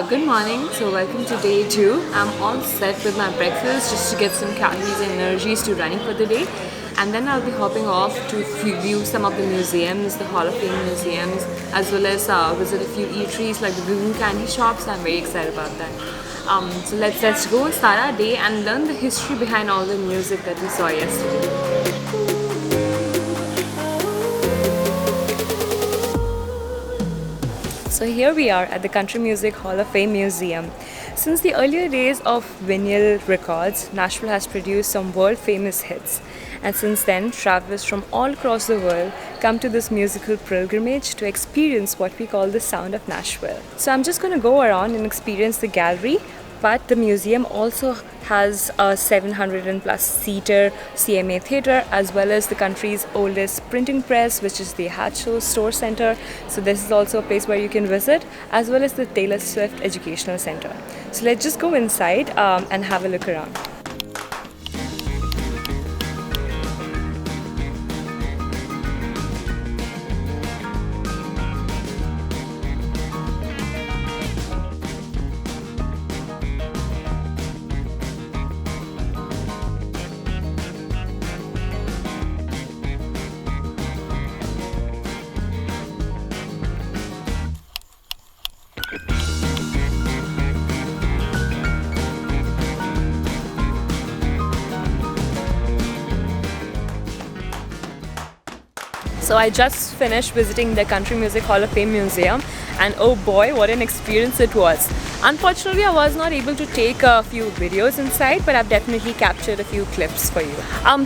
Good morning. So welcome to day two. I'm all set with my breakfast just to get some calories and energies to running for the day. And then I'll be hopping off to view some of the museums, the Hall of Fame museums, as well as visit a few eateries like the Bourbon candy shops. I'm very excited about that. So let's go and start our day and learn the history behind all the music that we saw yesterday. So here we are at the Country Music Hall of Fame Museum. Since the earlier days of vinyl records, Nashville has produced some world famous hits. And since then, travelers from all across the world come to this musical pilgrimage to experience what we call the sound of Nashville. So I'm just going to go around and experience the gallery, but the museum also has a 700 and plus seater CMA theater, as well as the country's oldest printing press, which is the Hatchell Store Center. So this is also a place where you can visit, as well as the Taylor Swift Educational Center. So let's just go inside and have a look around. So I just finished visiting the Country Music Hall of Fame Museum, and oh boy, what an experience it was. Unfortunately, I was not able to take a few videos inside, but I've definitely captured a few clips for you.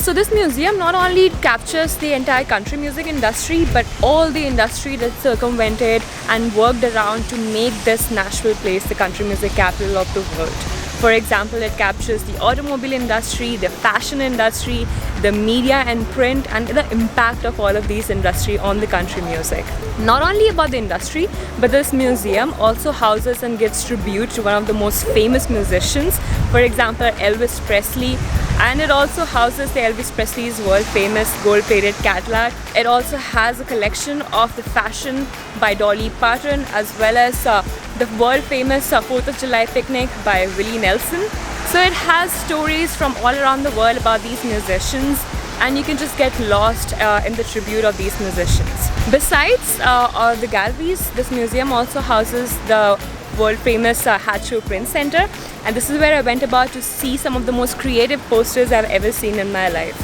So this museum not only captures the entire country music industry, but all the industry that circumvented and worked around to make this Nashville place the country music capital of the world. For example, it captures the automobile industry, the fashion industry, the media and print, and the impact of all of these industry on the country music. Not only about the industry, but this museum also houses and gives tribute to one of the most famous musicians, for example Elvis Presley, and it also houses the Elvis Presley's world famous gold-plated Cadillac. It also has a collection of the fashion by Dolly Parton, as well as the world famous 4th of July picnic by Willie Nelson. So it has stories from all around the world about these musicians, and you can just get lost in the tribute of these musicians. Besides the galleries, this museum also houses the world famous Hatchell Print Center, and this is where I went about to see some of the most creative posters I've ever seen in my life.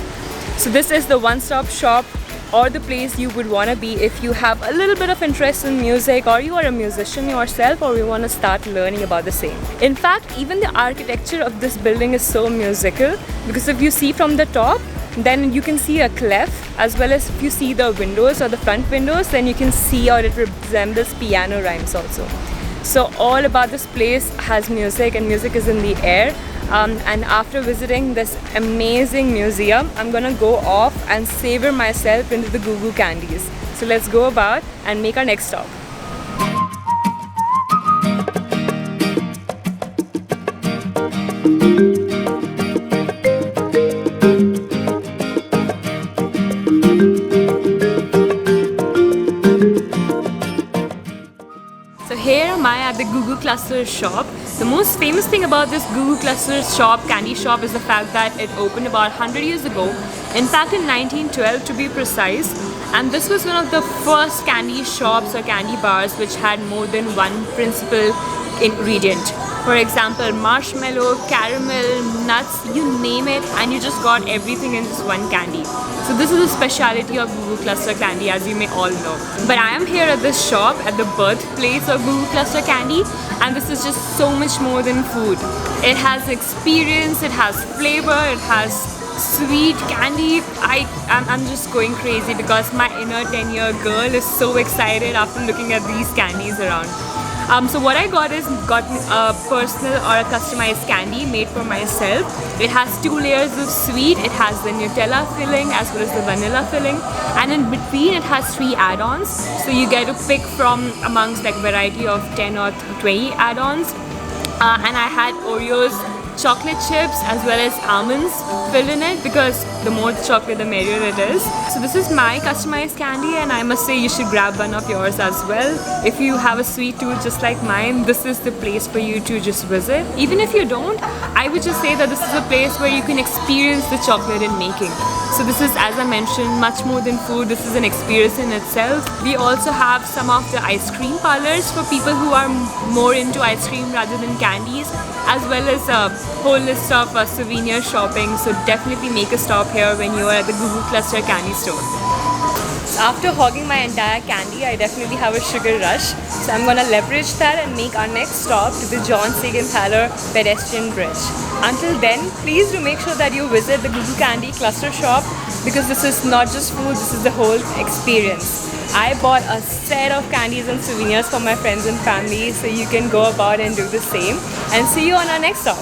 So this is the one-stop shop, or the place you would want to be if you have a little bit of interest in music, or you are a musician yourself, or you want to start learning about the same. In fact, even the architecture of this building is so musical, because if you see from the top, then you can see a clef, as well as if you see the windows or the front windows, then you can see how it resembles piano rhymes also. So all about this place has music, and music is in the air. And after visiting this amazing museum, I'm gonna go off and savor myself into the Goo Goo candies. So let's go about and make our next stop. So here am I at the Goo Goo Cluster shop. The most famous thing about this Goo Goo Cluster shop, candy shop, is the fact that it opened about 100 years ago. In fact, in 1912 to be precise. And this was one of the first candy shops or candy bars which had more than one principal ingredient. For example, marshmallow, caramel, nuts, you name it, and you just got everything in this one candy. So this is the speciality of Goo Goo Cluster candy, as you may all know. But I am here at this shop, at the birthplace of Goo Goo Cluster candy, and this is just so much more than food. It has experience, it has flavor, it has sweet candy. I'm just going crazy because my inner 10-year girl is so excited after looking at these candies around. So what I got is a personal or a customized candy made for myself. It has 2 layers of sweet. It has the Nutella filling as well as the vanilla filling, and in between it has 3 add-ons. So you get to pick from amongst like variety of 10 or 20 add-ons. And I had Oreos, chocolate chips as well as almonds filled in it, because the more the chocolate the merrier it is. So this is my customized candy, and I must say you should grab one of yours as well. If you have a sweet tooth just like mine, this is the place for you to just visit. Even if you don't, I would just say that this is a place where you can experience the chocolate in making. So this is, as I mentioned, much more than food. This is an experience in itself. We also have some of the ice cream parlors for people who are more into ice cream rather than candies, as well as a whole list of souvenir shopping. So definitely make a stop here when you are at the Google Cluster Candy Store. After hogging my entire candy, I definitely have a sugar rush. So I'm gonna leverage that and make our next stop to the Johnssigenthaler Pedestrian Bridge. Until then, please do make sure that you visit the Google Candy Cluster Shop, because this is not just food, this is the whole experience. I bought a set of candies and souvenirs for my friends and family, so you can go about and do the same. And see you on our next stop.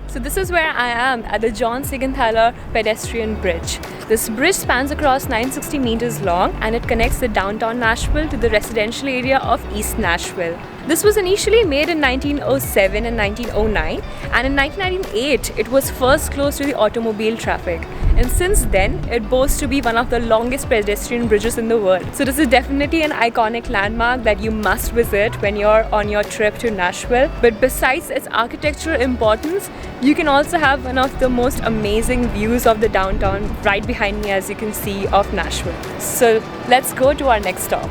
So this is where I am at the Johnssigenthaler Pedestrian Bridge. This bridge spans across 960 meters long, and it connects the downtown Nashville to the residential area of East Nashville. This was initially made in 1907 and 1909, and in 1998 it was first closed to the automobile traffic. And since then, it boasts to be one of the longest pedestrian bridges in the world. So this is definitely an iconic landmark that you must visit when you're on your trip to Nashville. But besides its architectural importance, you can also have one of the most amazing views of the downtown right behind me, as you can see, of Nashville. So let's go to our next stop.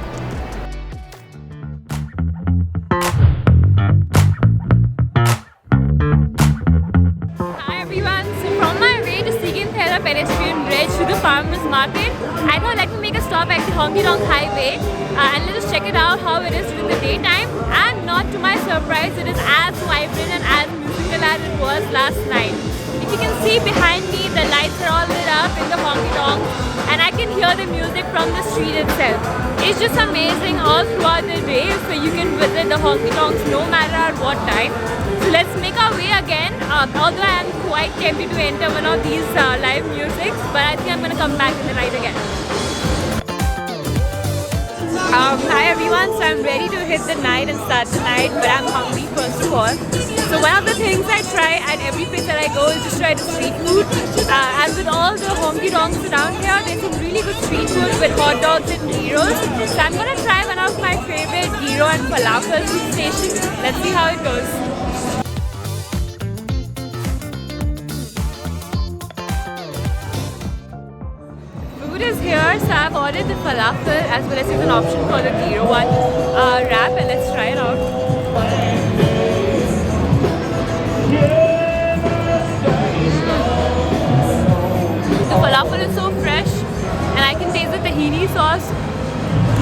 Pedestrian Bridge to the farmers market. I thought let me make a stop at the Honky Tonk Highway and let us check it out how it is during the daytime. And not to my surprise, it is as vibrant and as musical as it was last night. If you can see behind me, the lights are all lit up in the honky tonk, and I can hear the music from the street itself. It's just amazing all throughout the day, so you can visit the honky tonks no matter at what time. So let's make our way again, although I am quite tempted to enter one of these live musics, but I think I'm going to come back in the night again. Hi everyone, so I'm ready to hit the night and start the night, but I'm hungry first of all. So one of the things I try at every place that I go is just try the street food. And with all the honky tonks around here, there's some really good street food with hot dogs and gyros. So I'm going to try one of my favorite gyro and falafel food stations. Let's see how it goes. Is here, so I've ordered the falafel as well as there's an option for the gyro one wrap, and let's try it out. The falafel is so fresh, and I can taste the tahini sauce.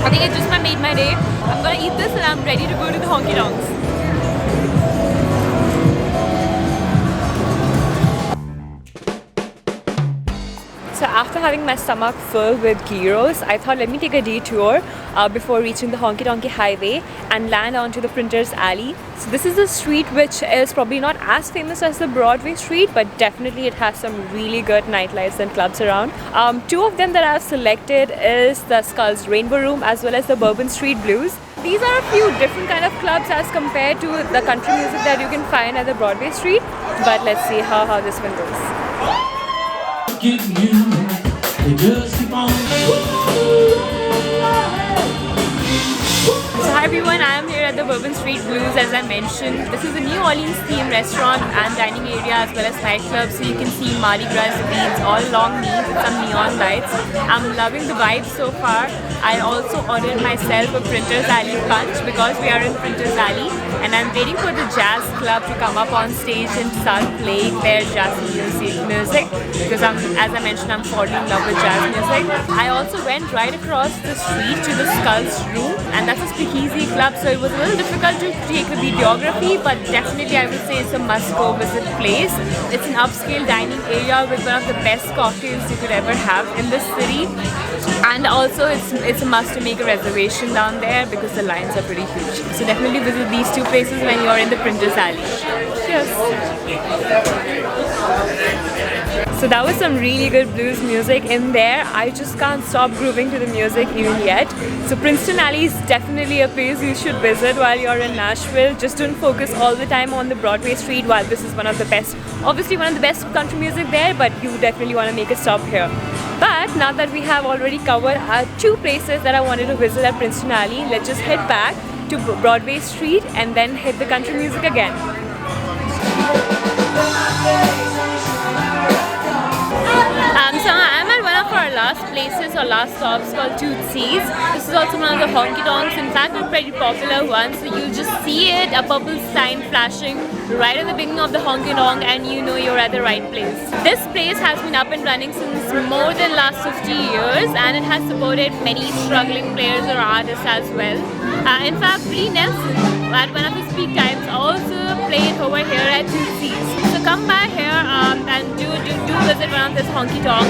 I think it just made my day. I'm gonna eat this and I'm ready to go to the honky tonks. So after having my stomach filled with gyros, I thought let me take a detour before reaching the Honky Tonk Highway and land onto the Printers Alley. So this is a street which is probably not as famous as the Broadway street, but definitely it has some really good nightlights and clubs around. Two of them that I've selected is the Skull's Rainbow Room as well as the Bourbon Street Blues. These are a few different kind of clubs as compared to the country music that you can find at the Broadway street, but let's see how this one goes. Getting you, they just keep on. So hi everyone, I am here at the Bourbon Street Blues, as I mentioned. This is a New Orleans themed restaurant and dining area as well as nightclub, so you can see Mardi Gras beads all along me with some neon lights. I'm loving the vibe so far. I also ordered myself a Printers Alley punch because we are in Printers Alley, and I'm waiting for the jazz club to come up on stage and start playing their jazz music because as I mentioned, I'm falling in love with jazz music. I also went right across the street to the Skull's Room, and that's a speakeasy club, so it was a little difficult to take the videography, but definitely I would say it's a must-go visit place. It's an upscale dining area with one of the best cocktails you could ever have in this city, and also it's a must to make a reservation down there because the lines are pretty huge. So definitely visit these two places when you're in the Printers Alley. Cheers! So that was some really good blues music in there. I just can't stop grooving to the music even yet. So Princeton Alley is definitely a place you should visit while you're in Nashville. Just don't focus all the time on the Broadway street, while this is one of the best, obviously one of the best country music there, but you definitely want to make a stop here. But now that we have already covered our 2 places that I wanted to visit at Princeton Alley, let's just head back to Broadway Street and then hit the country music again. So I'm at one of our last places or last stops called Tootsies. This is also one of the honky tonks, in fact a pretty popular one. So you'll just see it, a purple sign flashing right at the beginning of the honky tonk, and you know you're at the right place. This place has been up and running since more than last 50 years, and it has supported many struggling players or artists as well. In fact, Brie Nelson at one of his peak times also played over here at Tootsies. So come by here and do visit one of this honky tonk.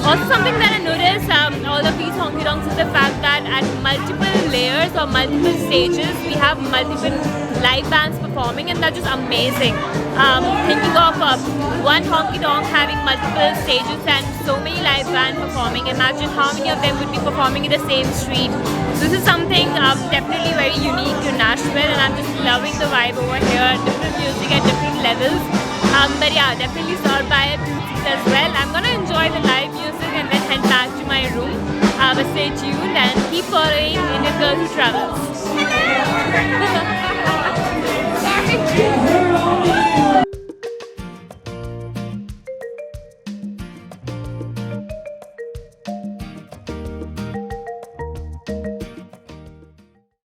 Also something that I noticed all of these honky tonks is the fact that at multiple layers or multiple stages we have multiple live bands performing, and that's just amazing. Thinking of one honky tonk having multiple stages and so many live bands performing, imagine how many of them would be performing in the same street. This is something definitely very unique to Nashville, and I'm just loving the vibe over here. Different music at different levels. But yeah, definitely start by at Tootsies as well. I'm gonna enjoy the live music and then head back to my room. But stay tuned and keep following Indian Girl Who Travels.